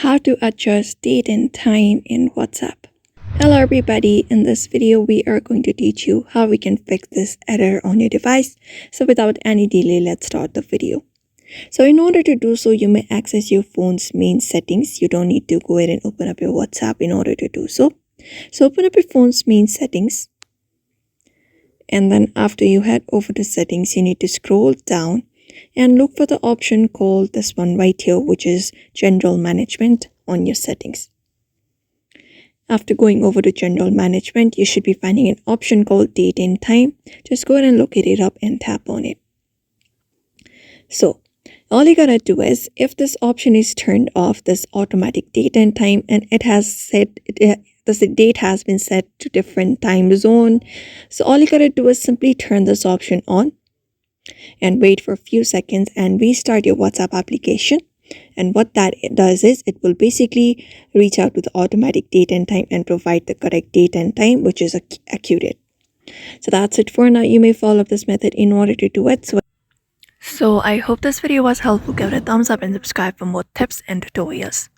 How to adjust date and time in WhatsApp. Hello everybody, in this video we are going to teach you how we can fix this error on your device. So without any delay, let's start the video. So in order to do so, you may access your phone's main settings. You don't need to go ahead and open up your WhatsApp in order to do so. So open up your phone's main settings, and then after you head over to settings, you need to scroll down and look for the option called this one right here, which is general management on your settings. After going over to general management, you should be finding an option called date and time. Just go ahead and locate it up and tap on it. So all you gotta do is, if this option is turned off, this automatic date and time, and it has said the date has been set to different time zone, so all you gotta do is simply turn this option on and wait for a few seconds and restart your WhatsApp application. And what that does is, it will basically reach out to the automatic date and time and provide the correct date and time, which is accurate. So that's it for now. You may follow this method in order to do it. So I hope this video was helpful. Give it a thumbs up and subscribe for more tips and tutorials.